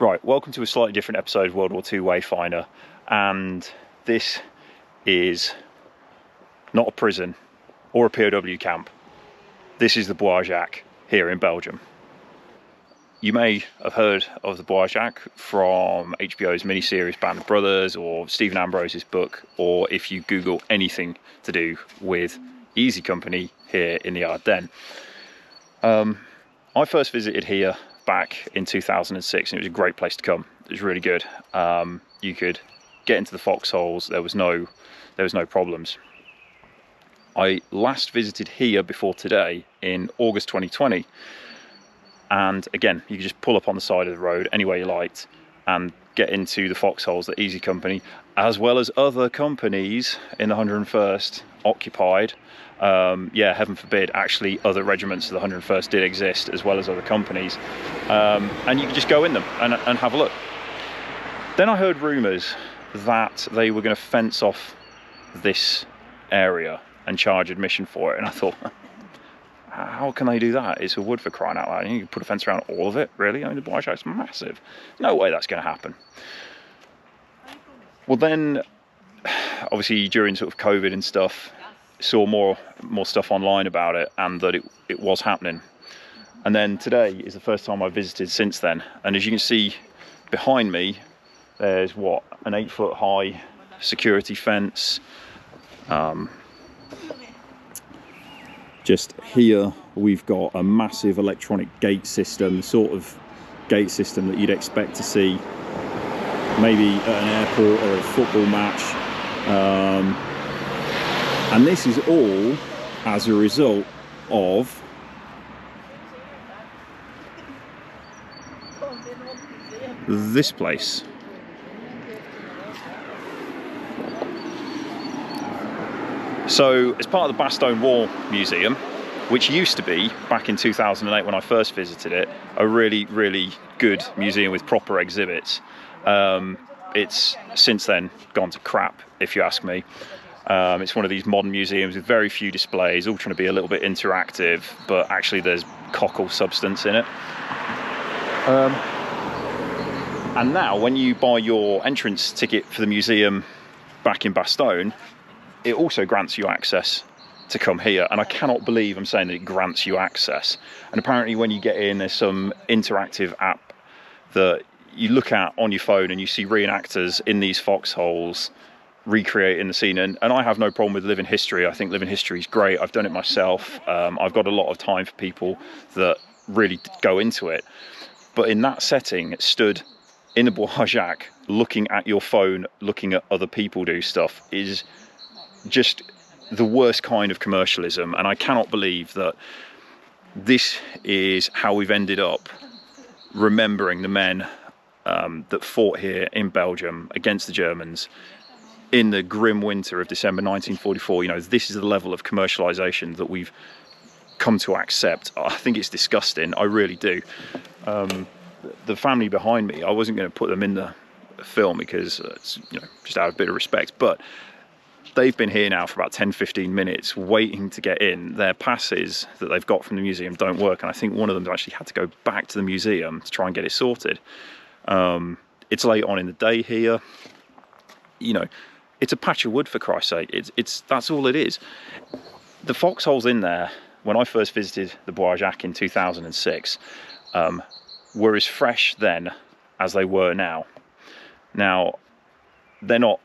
Right, welcome to a slightly different episode of World War II Wayfinder, and this is not a prison or a POW camp. This is the Bois Jacques here in Belgium. You may have heard of the Bois Jacques from HBO's miniseries Band of Brothers or Stephen Ambrose's book, or if you Google anything to do with Easy Company here in the Ardennes. I first visited here back in 2006 and it was a great place to come. It was really good. You could get into the foxholes. There was no problems. I last visited here before today in August 2020, and again you could just pull up on the side of the road anywhere you liked and get into the foxholes that Easy Company, as well as other companies in the 101st, occupied. Yeah, heaven forbid, actually other regiments of the 101st did exist, as well as other companies, and you could just go in them and have a look. Then I heard rumours that they were going to fence off this area and charge admission for it, and I thought, how can they do that? It's a wood, for crying out loud. You can put a fence around all of it, really? I mean, the Bois Jacques is massive. No way that's going to happen. Well then, obviously during sort of COVID and stuff, saw more stuff online about it, and that it was happening. And then today is the first time I've visited since then, and as you can see behind me, there's what, an 8-foot high security fence. Just here we've got a massive electronic gate system, the sort of gate system that you'd expect to see maybe at an airport or a football match. And this is all as a result of this place. So, as part of the Bastogne War Museum, which used to be, back in 2008 when I first visited it, a really, really good museum with proper exhibits, it's since then gone to crap, if you ask me. It's one of these modern museums with very few displays, all trying to be a little bit interactive, but actually there's cockle substance in it. And now, when you buy your entrance ticket for the museum back in Bastogne, it also grants you access to come here. And I cannot believe I'm saying that it grants you access. And apparently when you get in, there's some interactive app that you look at on your phone and you see reenactors in these foxholes recreating the scene, and I have no problem with living history. I think living history is great. I've done it myself. I've got a lot of time for people that really go into it, but in that setting, stood in the Bois Jacques, looking at your phone, looking at other people do stuff, is just the worst kind of commercialism. And I cannot believe that this is how we've ended up remembering the men that fought here in Belgium against the Germans in the grim winter of December 1944. You know, this is the level of commercialisation that we've come to accept. I think it's disgusting, I really do. The family behind me, I wasn't going to put them in the film because it's, you know, just out of a bit of respect, but they've been here now for about 10-15 minutes waiting to get in. Their passes that they've got from the museum don't work, and I think one of them's actually had to go back to the museum to try and get it sorted. It's late on in the day here. You know, it's a patch of wood, for Christ's sake. That's all it is. The foxholes in there, when I first visited the Bois Jacques in 2006, were as fresh then as they were now. Now, they're not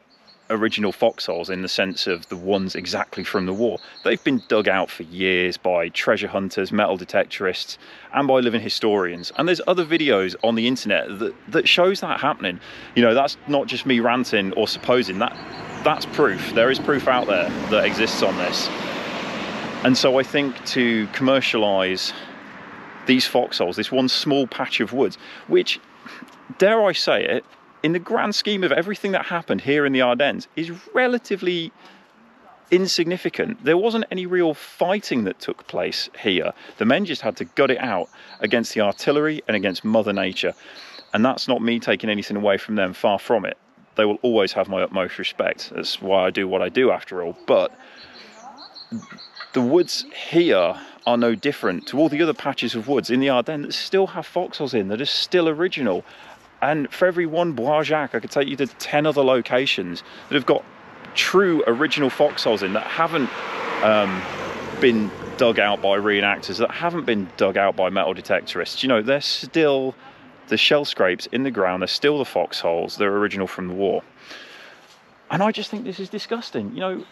original foxholes in the sense of the ones exactly from the war. They've been dug out for years by treasure hunters, metal detectorists, and by living historians. And there's other videos on the internet that shows that happening. You know, that's not just me ranting or supposing. That's proof. There is proof out there that exists on this. And so I think to commercialise these foxholes, this one small patch of woods, which, dare I say it, in the grand scheme of everything that happened here in the Ardennes, is relatively insignificant. There wasn't any real fighting that took place here. The men just had to gut it out against the artillery and against Mother Nature. And that's not me taking anything away from them, far from it. They will always have my utmost respect. That's why I do what I do, after all. But the woods here are no different to all the other patches of woods in the Ardennes that still have foxholes in, that are still original. And for every one Bois Jacques, I could take you to 10 other locations that have got true original foxholes in, that haven't been dug out by reenactors, that haven't been dug out by metal detectorists. You know, they're still the shell scrapes in the ground, they're still the foxholes, they're original from the war. And I just think this is disgusting. You know,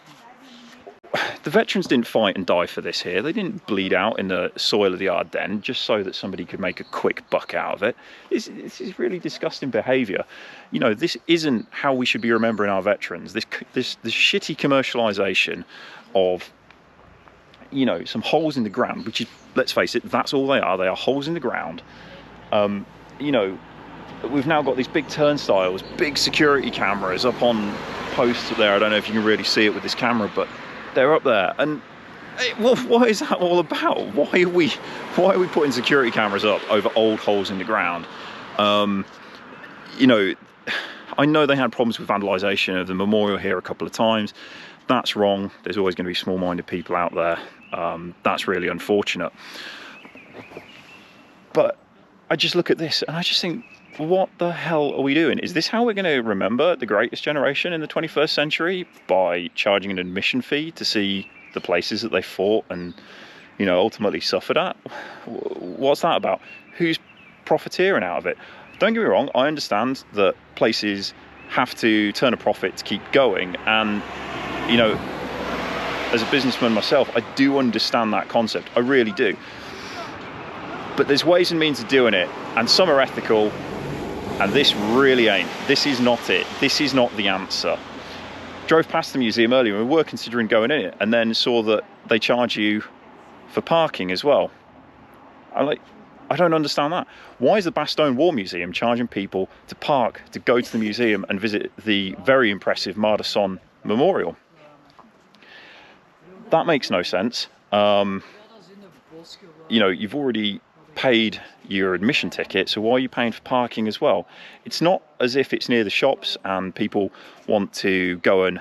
the veterans didn't fight and die for this here. They didn't bleed out in the soil of the Ardennes just so that somebody could make a quick buck out of it. This is really disgusting behaviour. You know, this isn't how we should be remembering our veterans. This shitty commercialisation of, you know, some holes in the ground, which is, let's face it, that's all they are. They are holes in the ground. You know, we've now got these big turnstiles, big security cameras up on posts up there. I don't know if you can really see it with this camera, but they're up there. And well, what is that all about? Why are we putting security cameras up over old holes in the ground? You know, I know they had problems with vandalisation of the memorial here a couple of times. That's wrong. There's always going to be small-minded people out there. That's really unfortunate. But I just look at this and I just think, what the hell are we doing? Is this how we're going to remember the greatest generation in the 21st century? By charging an admission fee to see the places that they fought and, you know, ultimately suffered at? What's that about? Who's profiteering out of it? Don't get me wrong, I understand that places have to turn a profit to keep going, and, you know, as a businessman myself, I do understand that concept. I really do. But there's ways and means of doing it, and some are ethical, and this really ain't. This is not it. This is not the answer. Drove past the museum earlier and we were considering going in it, and then saw that they charge you for parking as well. I don't understand that. Why is the Bastogne War Museum charging people to park, to go to the museum and visit the very impressive Bastogne Memorial? That makes no sense. You know, you've already paid your admission ticket, so why are you paying for parking as well? It's not as if it's near the shops and people want to go and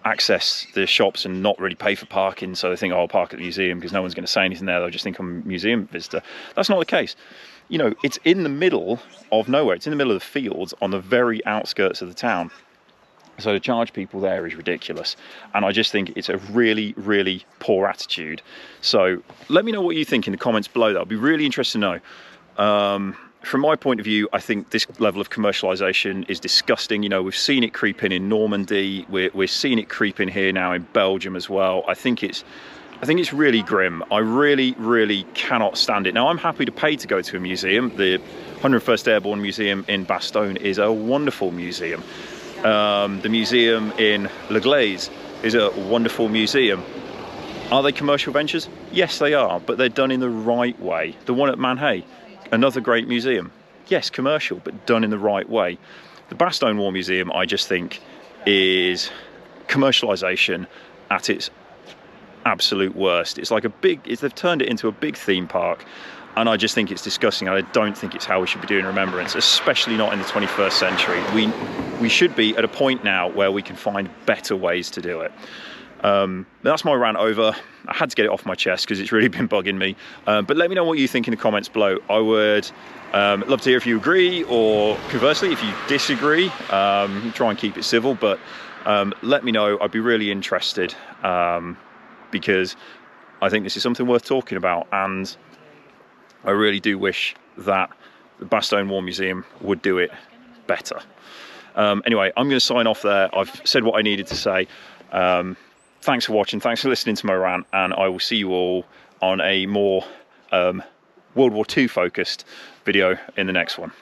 access the shops and not really pay for parking, so they think, oh, I'll park at the museum because no one's going to say anything there, they'll just think I'm a museum visitor. That's not the case. You know, it's in the middle of nowhere, it's in the middle of the fields on the very outskirts of the town. So to charge people there is ridiculous. And I just think it's a really, really poor attitude. So let me know what you think in the comments below. That would be really interesting to know. From my point of view, I think this level of commercialisation is disgusting. You know, we've seen it creep in Normandy. We're seeing it creep in here now in Belgium as well. I think it's really grim. I really, really cannot stand it. Now, I'm happy to pay to go to a museum. The 101st Airborne Museum in Bastogne is a wonderful museum. The museum in Le Glaise is a wonderful museum. Are they commercial ventures? Yes, they are, but they're done in the right way. The one at Manhay, another great museum. Yes, commercial, but done in the right way. The Bastogne War Museum, I just think, is commercialisation at its absolute worst. It's like they've turned it into a big theme park, and I just think it's disgusting. I don't think it's how we should be doing remembrance, especially not in the 21st century. We should be at a point now where we can find better ways to do it. That's my rant over. I had to get it off my chest because it's really been bugging me. But let me know what you think in the comments below. I would love to hear if you agree, or conversely, if you disagree. Try and keep it civil, but let me know. I'd be really interested, because I think this is something worth talking about, and I really do wish that the Bastogne War Museum would do it better. Anyway, I'm going to sign off there. I've said what I needed to say. Thanks for watching, thanks for listening to my rant, and I will see you all on a more World War II focused video in the next one.